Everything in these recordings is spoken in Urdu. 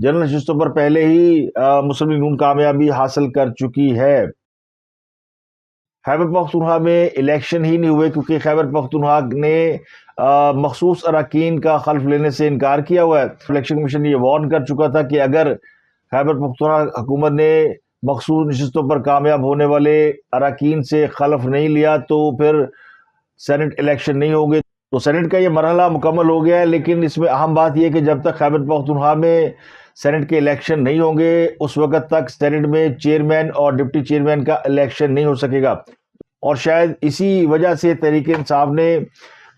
جنرل نشستوں پر پہلے ہی مسلم لیگ نون کامیابی حاصل کر چکی ہے۔ خیبر پختونخوا میں الیکشن ہی نہیں ہوئے کیونکہ خیبر پختونخوا نے مخصوص اراکین کا حلف لینے سے انکار کیا ہوا ہے۔ الیکشن کمیشن یہ وارن کر چکا تھا کہ اگر خیبر پختونخوا حکومت نے مخصوص نشستوں پر کامیاب ہونے والے اراکین سے حلف نہیں لیا تو پھر سینٹ الیکشن نہیں ہوں گے۔ تو سینٹ کا یہ مرحلہ مکمل ہو گیا ہے، لیکن اس میں اہم بات یہ کہ جب تک خیبر پختونخوا میں سینٹ کے الیکشن نہیں ہوں گے اس وقت تک سینٹ میں چیئرمین اور ڈپٹی چیئرمین کا الیکشن نہیں ہو سکے گا، اور شاید اسی وجہ سے تحریک انصاف نے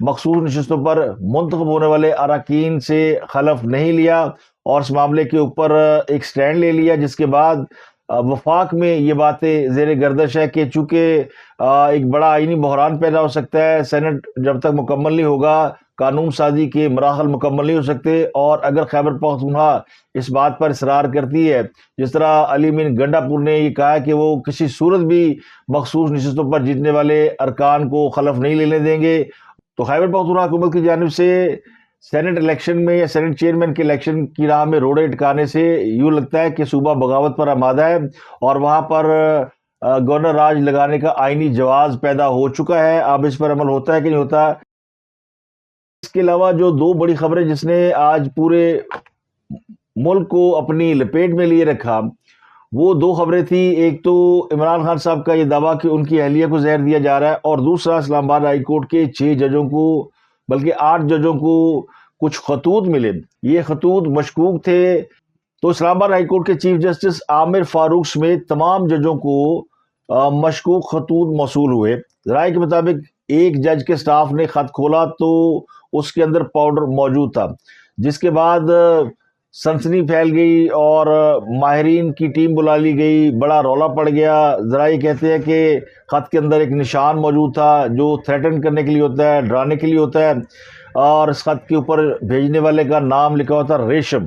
مخصوص نشستوں پر منتخب ہونے والے اراکین سے حلف نہیں لیا اور اس معاملے کے اوپر ایک سٹینڈ لے لیا، جس کے بعد وفاق میں یہ باتیں زیر گردش ہے کہ چونکہ ایک بڑا آئینی بحران پیدا ہو سکتا ہے، سینٹ جب تک مکمل نہیں ہوگا قانون سازی کے مراحل مکمل نہیں ہو سکتے، اور اگر خیبر پختونخوا اس بات پر اصرار کرتی ہے جس طرح علی امین گنڈا پور نے یہ کہا کہ وہ کسی صورت بھی مخصوص نشستوں پر جیتنے والے ارکان کو حلف نہیں لینے دیں گے، تو خیبر پختونخوا حکومت کی جانب سے سینٹ الیکشن میں یا سینٹ چیئرمین کے الیکشن کی راہ میں روڑے اٹکانے سے یوں لگتا ہے کہ صوبہ بغاوت پر آمادہ ہے، اور وہاں پر گورنر راج لگانے کا آئینی جواز پیدا ہو چکا ہے۔ اب اس پر عمل ہوتا ہے کہ نہیں ہوتا۔ اس کے علاوہ جو دو بڑی خبریں جس نے آج پورے ملک کو اپنی لپیٹ میں لیے رکھا، وہ دو خبریں تھیں۔ ایک تو عمران خان صاحب کا یہ دعویٰ کہ ان کی اہلیہ کو زہر دیا جا رہا ہے، اور دوسرا اسلام آباد ہائی کورٹ کے 6 ججوں کو بلکہ 8 ججوں کو کچھ خطوط ملے، یہ خطوط مشکوک تھے۔ تو اسلام آباد ہائی کورٹ کے چیف جسٹس عامر فاروق سمیت تمام ججوں کو مشکوک خطوط موصول ہوئے۔ رائے کے مطابق ایک جج کے سٹاف نے خط کھولا تو اس کے اندر پاؤڈر موجود تھا، جس کے بعد سنسنی پھیل گئی اور ماہرین کی ٹیم بلا لی گئی، بڑا رولا پڑ گیا۔ ذرائع کہتے ہیں کہ خط کے اندر ایک نشان موجود تھا جو تھریٹن کرنے کے لیے ہوتا ہے، ڈرانے کے لیے ہوتا ہے، اور اس خط کے اوپر بھیجنے والے کا نام لکھا ہوا تھا ریشم،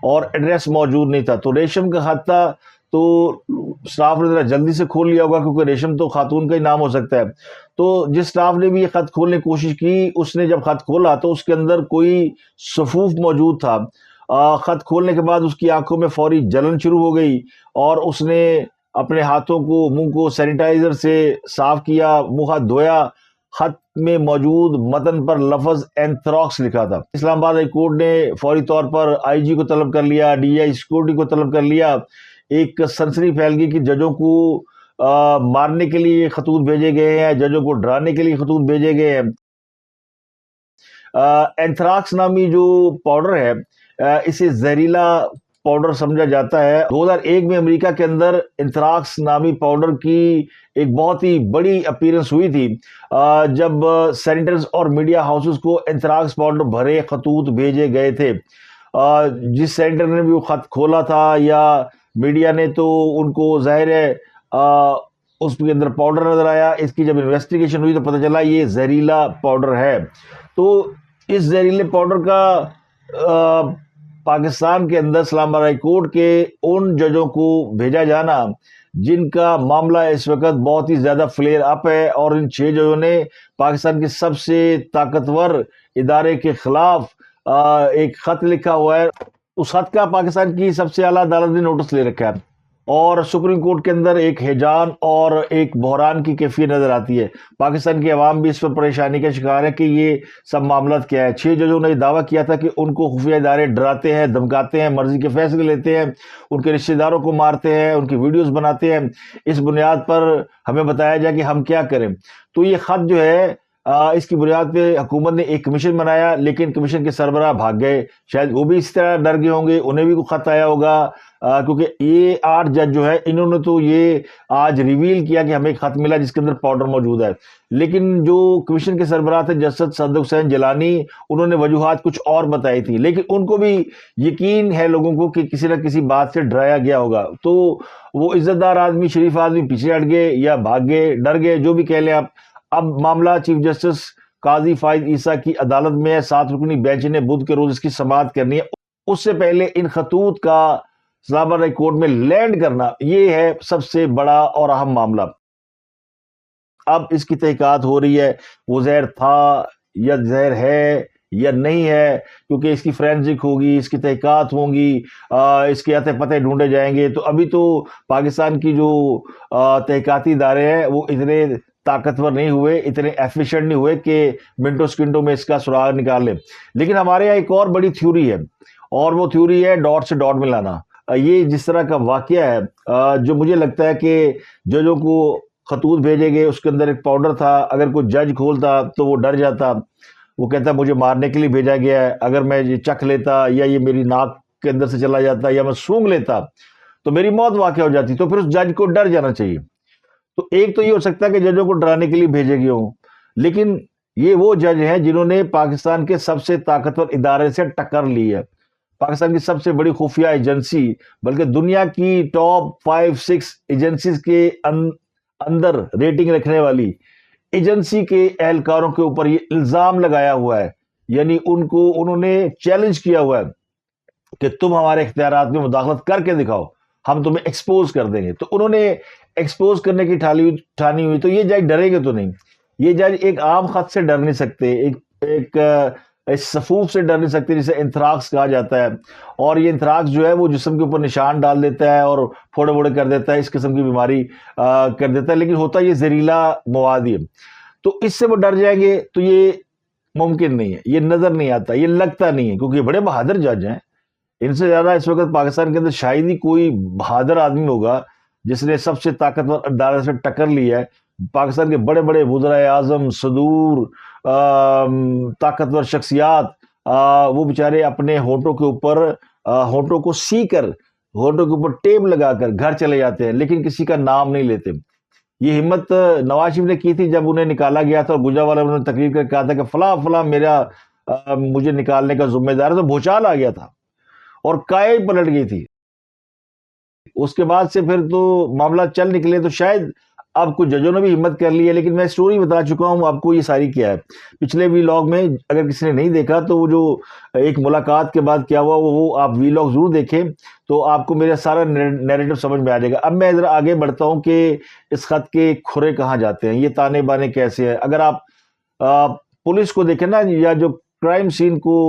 اور ایڈریس موجود نہیں تھا۔ تو ریشم کا خط تھا تو سٹاف نے ذرا جلدی سے کھول لیا ہوگا کیونکہ ریشم تو خاتون کا ہی نام ہو سکتا ہے۔ تو جس سٹاف نے بھی یہ خط کھولنے کی کوشش کی اس نے جب خط کھولا تو اس کے اندر کوئی صفوف موجود تھا۔ خط کھولنے کے بعد اس کی آنکھوں میں فوری جلن شروع ہو گئی اور اس نے اپنے ہاتھوں کو منہ کو سینیٹائزر سے صاف کیا، منہ ہاتھ دھویا۔ خط میں موجود متن پر لفظ اینتھراکس لکھا تھا۔ اسلام آباد ہائی کورٹ نے فوری طور پر آئی جی کو طلب کر لیا، ڈی آئی سیکورٹی کو طلب کر لیا۔ ایک سنسنی پھیل گئی کہ ججوں کو مارنے کے لیے خطوط بھیجے گئے ہیں، ججوں کو ڈرانے کے لیے خطوط بھیجے گئے ہیں۔ اینتھراکس نامی جو پاؤڈر ہے اسے زہریلا پاؤڈر سمجھا جاتا ہے۔ 2001 میں امریکہ کے اندر اینتھراکس نامی پاؤڈر کی ایک بہت ہی بڑی اپیرنس ہوئی تھی جب سینیٹرز اور میڈیا ہاؤسز کو اینتھراکس پاؤڈر بھرے خطوط بھیجے گئے تھے۔ جس سینیٹر نے بھی وہ خط کھولا تھا یا میڈیا نے تو ان کو ظاہر ہے اس کے اندر پاؤڈر نظر آیا۔ اس کی جب انویسٹیگیشن ہوئی تو پتہ چلا یہ زہریلا پاؤڈر ہے۔ تو اس زہریلے پاؤڈر کا پاکستان کے اندر اسلام آباد ہائی کورٹ کے ان ججوں کو بھیجا جانا جن کا معاملہ اس وقت بہت ہی زیادہ فلیئر اپ ہے، اور ان 6 ججوں نے پاکستان کے سب سے طاقتور ادارے کے خلاف ایک خط لکھا ہوا ہے۔ اس خط کا پاکستان کی سب سے اعلیٰ عدالت نے نوٹس لے رکھا ہے، اور سپریم کورٹ کے اندر ایک ہیجان اور ایک بحران کی کیفیت نظر آتی ہے۔ پاکستان کی عوام بھی اس پر پریشانی کا شکار ہے کہ یہ سب معاملات کیا ہے۔ 6 ججوں نے یہ دعویٰ کیا تھا کہ ان کو خفیہ ادارے ڈراتے ہیں، دھمکاتے ہیں، مرضی کے فیصلے لیتے ہیں، ان کے رشتہ داروں کو مارتے ہیں، ان کی ویڈیوز بناتے ہیں، اس بنیاد پر ہمیں بتایا جائے کہ ہم کیا کریں۔ تو یہ خط جو ہے اس کی بنیاد پہ حکومت نے ایک کمیشن بنایا، لیکن کمیشن کے سربراہ بھاگ گئے۔ شاید وہ بھی اس طرح ڈر گئے ہوں گے، انہیں بھی کوئی خط آیا ہوگا، کیونکہ یہ 8 جج جو ہے انہوں نے تو یہ آج ریویل کیا کہ ہمیں ایک خط ملا جس کے اندر پاؤڈر موجود ہے، لیکن جو کمیشن کے سربراہ تھے جسٹس صادق حسین جیلانی، انہوں نے وجوہات کچھ اور بتائی تھی، لیکن ان کو بھی یقین ہے لوگوں کو کہ کسی نہ کسی بات سے ڈرایا گیا ہوگا۔ تو وہ عزت دار آدمی، شریف آدمی پیچھے ہٹ گئے یا بھاگ گئے، ڈر گئے، جو بھی کہہ لیں آپ۔ اب معاملہ چیف جسٹس قاضی فائز عیسیٰ کی عدالت میں ہے، 7 رکنی بینچ نے بدھ کے روز اس کی سماعت کرنی ہے۔ اس سے پہلے ان خطوط کا اسلام آباد ہائی کورٹ میں لینڈ کرنا یہ ہے سب سے بڑا اور اہم معاملہ۔ اب اس کی تحقیقات ہو رہی ہے، وہ زہر تھا یا زہر ہے یا نہیں ہے، کیونکہ اس کی فرینزک ہوگی، اس کی تحقیقات ہوں گی، اس کے آتے پتے ڈھونڈے جائیں گے. تو ابھی تو پاکستان کی جو تحقیقاتی ادارے ہیں وہ اتنے طاقتور نہیں ہوئے، اتنے ایفیشینٹ نہیں ہوئے کہ منٹو سکنٹوں میں اس کا سراغ نکال لیں. لیکن ہمارے یہاں ایک اور بڑی تھیوری ہے، اور وہ تھیوری ہے ڈاٹ سے ڈاٹ ملانا. یہ جس طرح کا واقعہ ہے، جو مجھے لگتا ہے کہ ججوں کو خطوط بھیجے گئے، اس کے اندر ایک پاؤڈر تھا. اگر کوئی جج کھولتا تو وہ ڈر جاتا، وہ کہتا مجھے مارنے کے لیے بھیجا گیا ہے. اگر میں یہ چکھ لیتا یا یہ میری ناک کے اندر سے چلا جاتا یا میں سونگھ لیتا تو میری موت واقع ہو جاتی. تو پھر اس جج کو ڈر جانا چاہیے. تو ایک تو یہ ہو سکتا ہے کہ ججوں کو ڈرانے کے لیے بھیجے گئے ہوں، لیکن یہ وہ جج ہیں جنہوں نے پاکستان کے سب سے طاقتور ادارے سے ٹکر لی ہے. پاکستان کی سب سے بڑی خفیہ ایجنسی، بلکہ دنیا کی ٹاپ 5-6 ایجنسیز کے اندر ریٹنگ رکھنے والی ایجنسی کے اہلکاروں کے اوپر یہ الزام لگایا ہوا ہے. یعنی انہوں نے چیلنج کیا ہوا ہے کہ تم ہمارے اختیارات میں مداخلت کر کے دکھاؤ، ہم تمہیں ایکسپوز کر دیں گے. تو انہوں نے ایکسپوز کرنے کی ٹھانی ہوئی. تو یہ جج ڈریں گے تو نہیں. یہ جج ایک عام خط سے ڈر نہیں سکتے، ایک صفوف سے ڈر نہیں سکتے جسے انتھراکس کہا جاتا ہے. اور یہ انتھراکس جو ہے وہ جسم کے اوپر نشان ڈال دیتا ہے اور پھوڑے پھوڑے کر دیتا ہے، اس قسم کی بیماری کر دیتا ہے. لیکن ہوتا یہ زہریلا مواد ہے. تو اس سے وہ ڈر جائیں گے تو یہ ممکن نہیں ہے، یہ نظر نہیں آتا، یہ لگتا نہیں ہے، کیونکہ یہ بڑے بہادر جج ہیں. ان سے زیادہ اس وقت پاکستان کے اندر شاید ہی کوئی بہادر آدمی ہوگا جس نے سب سے طاقتور ادارے سے ٹکر لی ہے. پاکستان کے بڑے بڑے وزرائے اعظم، صدور، طاقتور شخصیات، وہ بیچارے اپنے ہونٹوں کے اوپر ہونٹوں کو سی کر، ہونٹوں کے اوپر ٹیپ لگا کر گھر چلے جاتے ہیں، لیکن کسی کا نام نہیں لیتے. یہ ہمت نواز شریف نے کی تھی جب انہیں نکالا گیا تھا، اور گجرانوالہ انہوں نے تقریر کر کہا تھا کہ فلاں فلاں مجھے نکالنے کا ذمہ دار ہے. تو بھوچال آ گیا تھا اور کائے پلٹ گئی تھی. اس کے بعد سے پھر تو معاملہ چل نکلے. تو شاید اب کچھ ججوں نے بھی ہمت کر لی ہے. لیکن میں سٹوری بتا چکا ہوں آپ کو یہ ساری کیا ہے پچھلے ویلاگ میں. اگر کسی نے نہیں دیکھا تو وہ جو ایک ملاقات کے بعد کیا ہوا وہ آپ ویلاگ ضرور دیکھیں، تو آپ کو میرا سارا نیریٹو سمجھ میں آ جائے گا. اب میں ذرا آگے بڑھتا ہوں کہ اس خط کے کھرے کہاں جاتے ہیں، یہ تانے بانے کیسے ہیں. اگر آپ پولیس کو دیکھیں نا، یا جو کرائم سین کو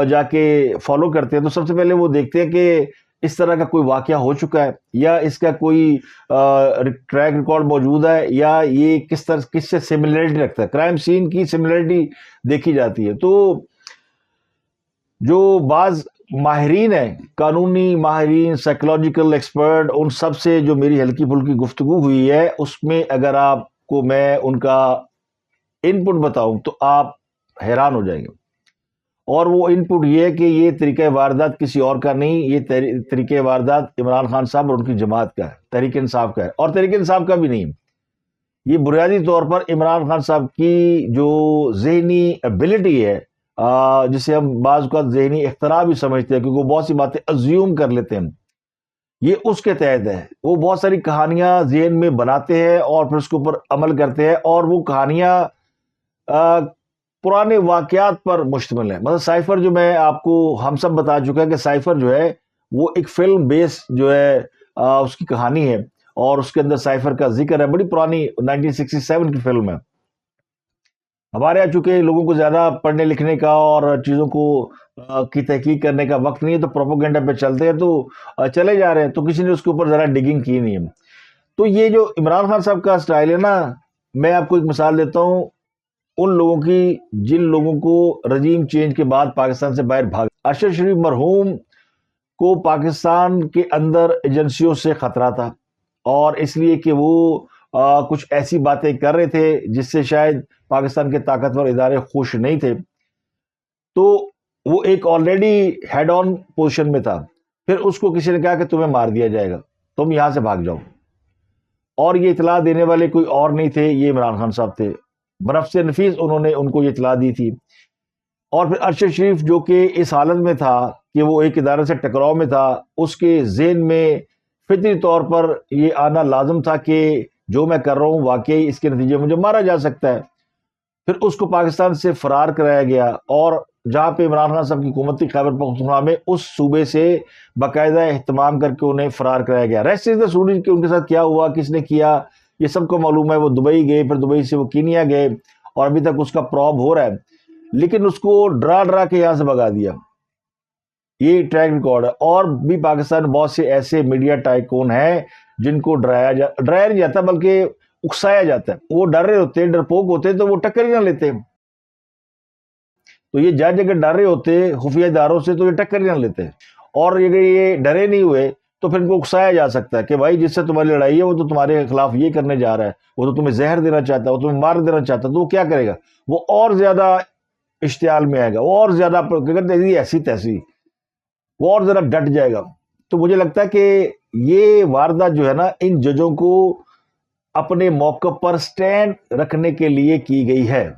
جا کے فالو کرتے ہیں، تو سب سے پہلے وہ دیکھتے ہیں کہ اس طرح کا کوئی واقعہ ہو چکا ہے، یا اس کا کوئی ٹریک ریکارڈ موجود ہے، یا یہ کس سے سملیرٹی رکھتا ہے. کرائم سین کی سملیرٹی دیکھی جاتی ہے. تو جو بعض ماہرین ہیں، قانونی ماہرین، سائیکولوجیکل ایکسپرٹ، ان سب سے جو میری ہلکی پھلکی گفتگو ہوئی ہے، اس میں اگر آپ کو میں ان کا ان پٹ بتاؤں تو آپ حیران ہو جائیں گے. اور وہ ان پٹ یہ ہے کہ یہ طریقہ واردات کسی اور کا نہیں، یہ طریقہ واردات عمران خان صاحب اور ان کی جماعت کا ہے، تحریک انصاف کا ہے. اور تحریک انصاف کا بھی نہیں، یہ بنیادی طور پر عمران خان صاحب کی جو ذہنی ایبلٹی ہے، جسے ہم بعض اوقات ذہنی اختراع بھی سمجھتے ہیں، کیونکہ وہ بہت سی باتیں ازیوم کر لیتے ہیں، یہ اس کے تحت ہے. وہ بہت ساری کہانیاں ذہن میں بناتے ہیں اور پھر اس کے اوپر عمل کرتے ہیں، اور وہ کہانیاں پرانے واقعات پر مشتمل ہے. مثلا سائفر جو میں آپ کو ہم سب بتا چکا ہے کہ سائفر جو ہے وہ ایک فلم بیس جو ہے اس کی کہانی ہے، اور اس کے اندر سائفر کا ذکر ہے. بڑی پرانی 1967 کی فلم ہے. ہمارے یہاں چونکہ لوگوں کو زیادہ پڑھنے لکھنے کا اور چیزوں کو کی تحقیق کرنے کا وقت نہیں ہے، تو پروپیگنڈا پہ چلتے ہیں، تو چلے جا رہے ہیں، تو کسی نے اس کے اوپر ذرا ڈگنگ کی نہیں ہے. تو یہ جو عمران خان صاحب کا سٹائل ہے نا، میں آپ کو ایک مثال دیتا ہوں ان لوگوں کی جن لوگوں کو رجیم چینج کے بعد پاکستان سے باہر بھاگ. ارشد شریف مرحوم کو پاکستان کے اندر ایجنسیوں سے خطرہ تھا، اور اس لیے کہ وہ کچھ ایسی باتیں کر رہے تھے جس سے شاید پاکستان کے طاقتور ادارے خوش نہیں تھے. تو وہ ایک آلریڈی ہیڈ آن پوزیشن میں تھا. پھر اس کو کسی نے کہا کہ تمہیں مار دیا جائے گا، تم یہاں سے بھاگ جاؤ. اور یہ اطلاع دینے والے کوئی اور نہیں تھے، یہ عمران خان صاحب تھے. بنفس نفیس انہوں نے ان کو یہ اطلاع دی تھی. اور پھر ارشد شریف جو کہ اس حالت میں تھا کہ وہ ایک ادارے سے ٹکراؤ میں تھا، اس کے ذہن میں فطری طور پر یہ آنا لازم تھا کہ جو میں کر رہا ہوں واقعی اس کے نتیجے میں مجھے مارا جا سکتا ہے. پھر اس کو پاکستان سے فرار کرایا گیا، اور جہاں پہ عمران خان صاحب کی حکومت تھی خیبر پختونخوا میں، اس صوبے سے باقاعدہ اہتمام کر کے انہیں فرار کرایا گیا. ریسٹ از دا اسٹوری کہ ان کے ساتھ کیا ہوا، کس نے کیا، یہ سب کو معلوم ہے. وہ دبئی گئے، پھر دبئی سے وہ کینیا گئے، اور ابھی تک اس کا پروب ہو رہا ہے. لیکن اس کو ڈرا ڈرا کے یہاں سے بھگا دیا. یہ ٹریک ریکارڈ ہے. اور بھی پاکستان میں بہت سے ایسے میڈیا ٹائکون ہیں جن کو ڈرایا نہیں جاتا بلکہ اکسایا جاتا ہے. وہ ڈر رہے ہوتے ہیں, ڈرپوک ہوتے ہیں, تو وہ ٹکر ہی نہ لیتے. تو یہ جج اگر ڈر رہے ہوتے خفیہ اداروں سے تو یہ ٹکر ہی نہ لیتے. اور اگر یہ ڈرے نہیں ہوئے تو پھر ان کو اکسایا جا سکتا ہے کہ بھائی جس سے تمہاری لڑائی ہے وہ تو تمہارے خلاف یہ کرنے جا رہا ہے, وہ تو تمہیں زہر دینا چاہتا ہے, وہ تمہیں مار دینا چاہتا ہے. تو وہ کیا کرے گا؟ وہ اور زیادہ اشتعال میں آئے گا, وہ اور زیادہ ایسی تیسی, وہ اور زیادہ ڈٹ جائے گا. تو مجھے لگتا ہے کہ یہ واردات جو ہے نا, ان ججوں کو اپنے موقع پر سٹینڈ رکھنے کے لیے کی گئی ہے.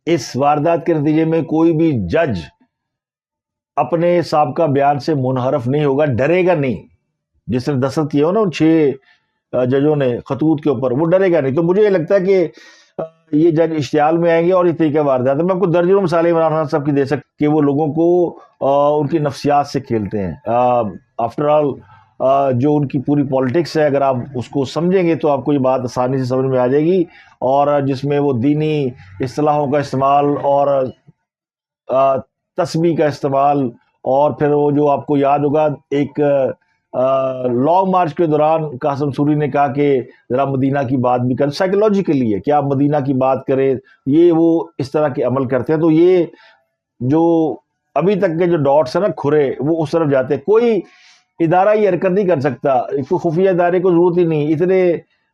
اس واردات کے نتیجے میں کوئی بھی جج اپنے سابقہ بیان سے منحرف نہیں ہوگا, ڈرے گا نہیں. جس نے دستخط کیا ہو نا ان 6 ججوں نے خطوط کے اوپر, وہ ڈرے گا نہیں. تو مجھے یہ لگتا ہے کہ یہ جج اشتعال میں آئیں گے اور یہ طریقہ واردات ہے. میں آپ کو درجنوں مثالیں عمران خان صاحب کی دے سکتا کہ وہ لوگوں کو ان کی نفسیات سے کھیلتے ہیں. آفٹر آل جو ان کی پوری پالیٹکس ہے, اگر آپ اس کو سمجھیں گے تو آپ کو یہ بات آسانی سے سمجھ میں آ جائے گی. اور جس میں وہ دینی اصطلاحوں کا استعمال اور تسبیح کا استعمال, اور پھر وہ جو آپ کو یاد ہوگا ایک لانگ مارچ کے دوران قاسم سوری نے کہا کہ ذرا مدینہ کی بات بھی کریں, سائیکولوجیکلی ہے کہ آپ مدینہ کی بات کریں. یہ وہ اس طرح کے عمل کرتے ہیں. تو یہ جو ابھی تک کے جو ڈاٹس ہیں نا کھرے, وہ اس طرف جاتے ہیں. کوئی ادارہ یہ حرکت نہیں کر سکتا, کوئی خفیہ ادارے کو ضرورت ہی نہیں. اتنے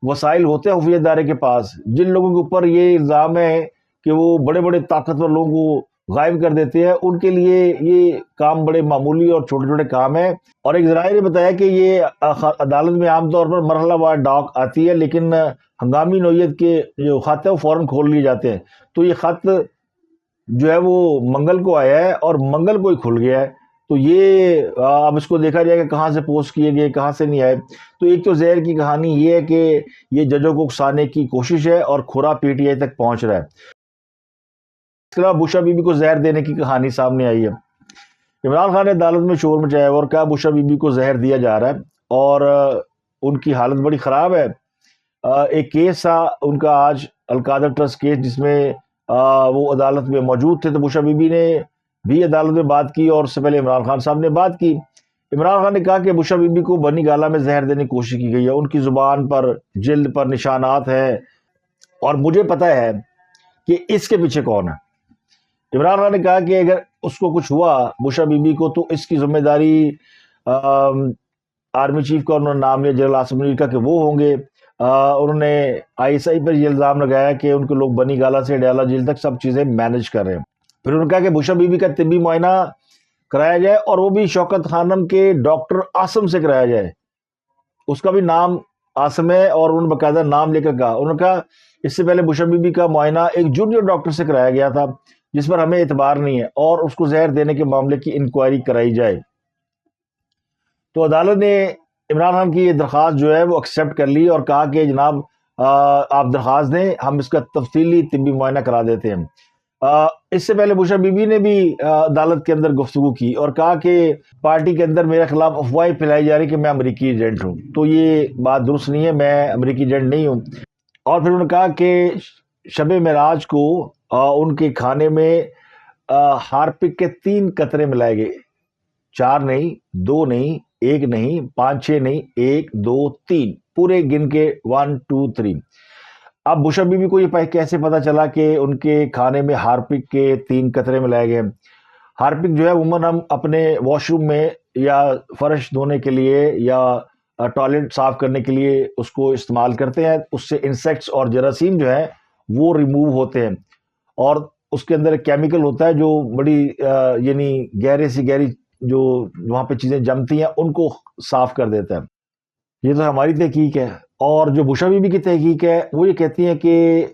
وسائل ہوتے ہیں خفیہ ادارے کے پاس. جن لوگوں کے اوپر یہ الزام ہے کہ وہ بڑے بڑے طاقتور لوگوں کو غائب کر دیتے ہیں, ان کے لیے یہ کام بڑے معمولی اور چھوٹے چھوٹے کام ہیں. اور ایک ذرائع نے بتایا کہ یہ عدالت میں عام طور پر مرحلہ وار ڈاک آتی ہے, لیکن ہنگامی نوعیت کے جو خط ہیں وہ فوراً کھول لیے جاتے ہیں. تو یہ خط جو ہے وہ منگل کو آیا ہے اور منگل کو ہی کھل گیا ہے. تو یہ اب اس کو دیکھا جائے کہ کہاں سے پوسٹ کیے گئے, کہاں سے نہیں آئے. تو ایک تو زہر کی کہانی یہ ہے کہ یہ ججوں کو اکسانے کی کوشش ہے اور کھرا پی ٹی آئی تک پہنچ رہا ہے. اس کے علاوہ بشرا بی بی کو زہر دینے کی کہانی سامنے آئی ہے. عمران خان نے عدالت میں شور مچایا اور کہا بشرا بی بی کو زہر دیا جا رہا ہے اور ان کی حالت بڑی خراب ہے. ایک کیس تھا ان کا آج, القادر ٹرسٹ کیس, جس میں وہ عدالت میں موجود تھے. تو بشرا بی بی نے بھی عدالت میں بات کی اور اس سے پہلے عمران خان صاحب نے بات کی. عمران خان نے کہا کہ بشرا بی بی کو بنی گالہ میں زہر دینے کی کوشش کی گئی ہے. ان کی زبان پر, جلد پر نشانات ہیں اور مجھے پتہ ہے کہ اس کے پیچھے کون ہے. عمران خان نے کہا کہ اگر اس کو کچھ ہوا بشرا بی بی کو تو اس کی ذمہ داری آرمی چیف کا انہوں نے نام لیا, جنرل عاصم منیر کا, کہ وہ ہوں گے. انہوں نے آئی ایس آئی پر یہ الزام لگایا کہ ان کے لوگ بنی گالہ سے ڈیالہ جیل تک سب چیزیں مینج کر رہے ہیں. پھر انہوں نے کہا کہ بشرا بی بی کا طبی معائنہ کرایا جائے اور وہ بھی شوکت خانم کے ڈاکٹر عاصم سے کرایا جائے. اس کا بھی نام عاصم ہے اور انہوں نے باقاعدہ نام لے کر کہا. انہوں نے کہا اس سے پہلے بشرا بی بی کا معائنہ ایک جونیئر ڈاکٹر سے کرایا گیا تھا جس پر ہمیں اعتبار نہیں ہے, اور اس کو زہر دینے کے معاملے کی انکوائری کرائی جائے. تو عدالت نے عمران خان کی یہ درخواست جو ہے وہ ایکسیپٹ کر لی اور کہا کہ جناب آپ درخواست دیں, ہم اس کا تفصیلی طبی معائنہ کرا دیتے ہیں. اس سے پہلے بشرا بی بی نے بھی عدالت کے اندر گفتگو کی اور کہا کہ پارٹی کے اندر میرے خلاف افواہیں پھیلائی جا رہی کہ میں امریکی ایجنٹ ہوں. تو یہ بات درست نہیں ہے, میں امریکی ایجنٹ نہیں ہوں. اور پھر انہوں نے کہا کہ شب معراج کو ان کے کھانے میں ہارپک کے 3 قطرے ملائے گئے. 4 نہیں, 2 نہیں, 1 نہیں, 5 6 نہیں, 1 2 3 پورے گن کے 1 2 3. اب بشرا بی بی کو یہ کیسے پتا چلا کہ ان کے کھانے میں ہارپک کے 3 قطرے ملائے گئے؟ ہارپک جو ہے عموماً ہم اپنے واش روم میں یا فرش دھونے کے لیے یا ٹوائلٹ صاف کرنے کے لیے اس کو استعمال کرتے ہیں. اس سے انسیکٹس اور جراثیم جو ہیں وہ ریموو ہوتے ہیں, اور اس کے اندر ایک کیمیکل ہوتا ہے جو بڑی یعنی گہری جو وہاں پہ چیزیں جمتی ہیں ان کو صاف کر دیتا ہے. یہ تو ہماری تحقیق ہے. اور جو بشرا بی بی کی تحقیق ہے وہ یہ کہتی ہیں کہ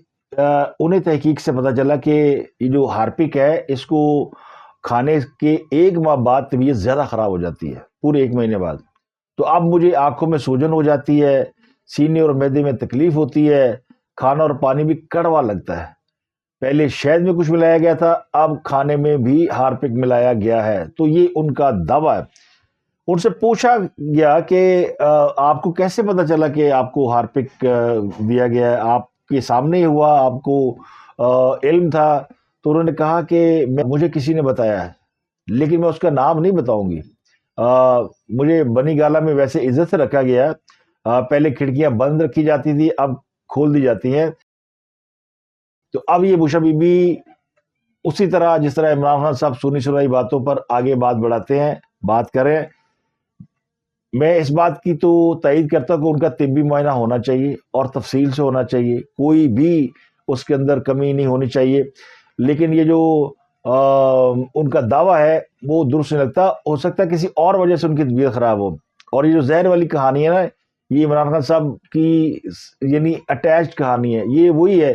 انہیں تحقیق سے پتہ چلا کہ یہ جو ہارپک ہے اس کو کھانے کے 1 ماہ بعد طبیعت زیادہ خراب ہو جاتی ہے, پورے 1 مہینے بعد. تو اب مجھے آنکھوں میں سوجن ہو جاتی ہے, سینے اور معدے میں تکلیف ہوتی ہے, کھانا اور پانی بھی کڑوا لگتا ہے. پہلے شہد میں کچھ ملایا گیا تھا, اب کھانے میں بھی ہارپک ملایا گیا ہے. تو یہ ان کا دعویٰ ہے. ان سے پوچھا گیا کہ آپ کو کیسے پتا چلا کہ آپ کو ہارپک دیا گیا ہے, آپ کے سامنے ہی ہوا, آپ کو علم تھا؟ تو انہوں نے کہا کہ مجھے کسی نے بتایا ہے لیکن میں اس کا نام نہیں بتاؤں گی. مجھے بنی گالہ میں ویسے عزت سے رکھا گیا. پہلے کھڑکیاں بند رکھی جاتی تھی، اب کھول دی جاتی ہیں. تو اب یہ بشرا بی بی اسی طرح جس طرح عمران خان صاحب سنی سنائی باتوں پر آگے بات بڑھاتے ہیں، بات کریں. میں اس بات کی تو تائید کرتا ہوں کہ ان کا طبی معائنہ ہونا چاہیے اور تفصیل سے ہونا چاہیے، کوئی بھی اس کے اندر کمی نہیں ہونی چاہیے. لیکن یہ جو ان کا دعویٰ ہے وہ درست نہیں لگتا. ہو سکتا ہے کسی اور وجہ سے ان کی طبیعت خراب ہو. اور یہ جو زہر والی کہانی ہے نا، یہ عمران خان صاحب کی یعنی اٹیچڈ کہانی ہے. یہ وہی ہے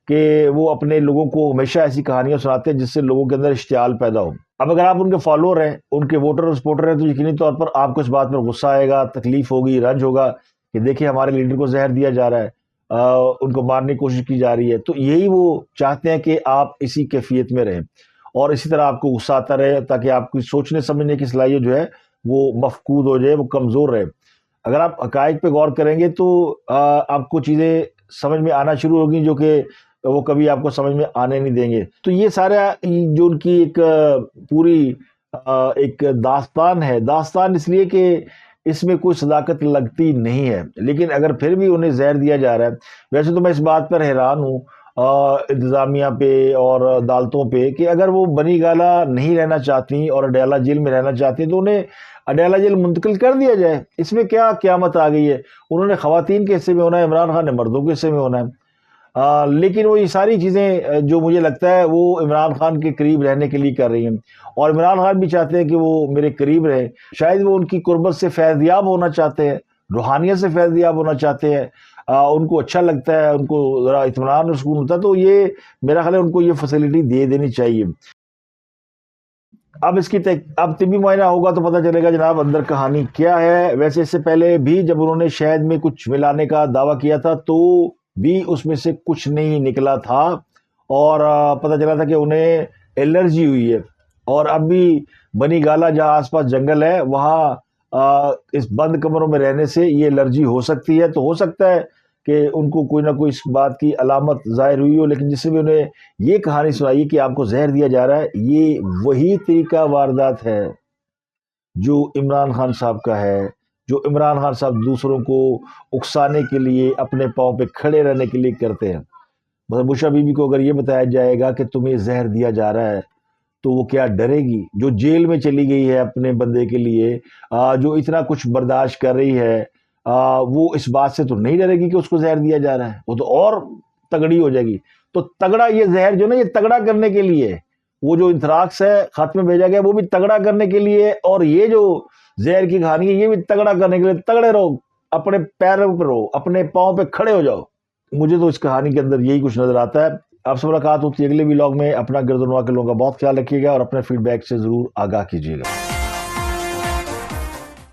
کہ وہ اپنے لوگوں کو ہمیشہ ایسی کہانیاں سناتے ہیں جس سے لوگوں کے اندر اشتعال پیدا ہو. اب اگر آپ ان کے فالوور ہیں، ان کے ووٹر اور سپورٹر ہیں، تو یقینی طور پر آپ کو اس بات پر غصہ آئے گا، تکلیف ہوگی، رنج ہوگا کہ دیکھیں ہمارے لیڈر کو زہر دیا جا رہا ہے، ان کو مارنے کی کوشش کی جا رہی ہے. تو یہی وہ چاہتے ہیں کہ آپ اسی کیفیت میں رہیں اور اسی طرح آپ کو غصہ آتا رہے تاکہ آپ کی سوچنے سمجھنے کی صلاحیت جو ہے وہ مفقود ہو جائے، وہ کمزور رہے. اگر آپ حقائق پہ غور کریں گے تو آپ کو چیزیں سمجھ میں آنا شروع ہوگی جو کہ وہ کبھی آپ کو سمجھ میں آنے نہیں دیں گے. تو یہ سارا جو ان کی ایک پوری ایک داستان ہے، داستان اس لیے کہ اس میں کوئی صداقت لگتی نہیں ہے، لیکن اگر پھر بھی انہیں زہر دیا جا رہا ہے. ویسے تو میں اس بات پر حیران ہوں انتظامیہ پہ اور عدالتوں پہ کہ اگر وہ بنی گالہ نہیں رہنا چاہتی اور اڈیالہ جیل میں رہنا چاہتی تو انہیں اڈیالہ جیل منتقل کر دیا جائے. اس میں کیا قیامت آ گئی ہے؟ انہوں نے خواتین کے حصے میں ہونا ہے، عمران خان نے مردوں کے حصے میں ہونا ہے. لیکن وہ یہ ساری چیزیں جو مجھے لگتا ہے وہ عمران خان کے قریب رہنے کے لیے کر رہی ہیں، اور عمران خان بھی چاہتے ہیں کہ وہ میرے قریب رہے. شاید وہ ان کی قربت سے فیض یاب ہونا چاہتے ہیں، روحانیت سے فیض یاب ہونا چاہتے ہیں. ان کو اچھا لگتا ہے، ان کو ذرا اطمینان اور سکون ہوتا ہے، تو یہ میرا خیال ہے ان کو یہ فیسلٹی دے دینی چاہیے. اب اس کی اب طبی معائنہ ہوگا تو پتہ چلے گا جناب اندر کہانی کیا ہے. ویسے اس سے پہلے بھی جب انہوں نے شہد میں کچھ ملانے کا دعویٰ کیا تھا تو بھی اس میں سے کچھ نہیں نکلا تھا اور پتہ چلا تھا کہ انہیں الرجی ہوئی ہے. اور اب بھی بنی گالہ جہاں آس پاس جنگل ہے وہاں اس بند کمروں میں رہنے سے یہ الرجی ہو سکتی ہے. تو ہو سکتا ہے کہ ان کو کوئی نہ کوئی اس بات کی علامت ظاہر ہوئی ہو، لیکن جس سے بھی انہیں یہ کہانی سنائی کہ آپ کو زہر دیا جا رہا ہے، یہ وہی طریقہ واردات ہے جو عمران خان صاحب کا ہے، جو عمران خان صاحب دوسروں کو اکسانے کے لیے، اپنے پاؤں پہ کھڑے رہنے کے لیے کرتے ہیں. بشرا بی بی کو اگر یہ بتایا جائے گا کہ تمہیں زہر دیا جا رہا ہے تو وہ کیا ڈرے گی؟ جو جیل میں چلی گئی ہے اپنے بندے کے لیے، جو اتنا کچھ برداشت کر رہی ہے، وہ اس بات سے تو نہیں ڈرے گی کہ اس کو زہر دیا جا رہا ہے، وہ تو اور تگڑی ہو جائے گی. تو تگڑا یہ زہر جو نا، یہ تگڑا کرنے کے لیے، وہ جو انتھراکس ہے خط میں بھیجا گیا وہ بھی تگڑا کرنے کے لیے، اور یہ جو زہر کی کہانی ہے یہ بھی تگڑا کرنے کے لیے. تگڑے رہو، اپنے پیروں پہ رہو، اپنے پاؤں پہ کھڑے ہو جاؤ. مجھے تو اس کہانی کے اندر یہی کچھ نظر آتا ہے. آپ سے ملاقات ہوتی ہے اگلے ولاگ میں. اپنا گرد و نواح کے لوگوں کا بہت خیال رکھیے گا اور اپنے فیڈ بیک سے ضرور آگاہ کیجیے گا.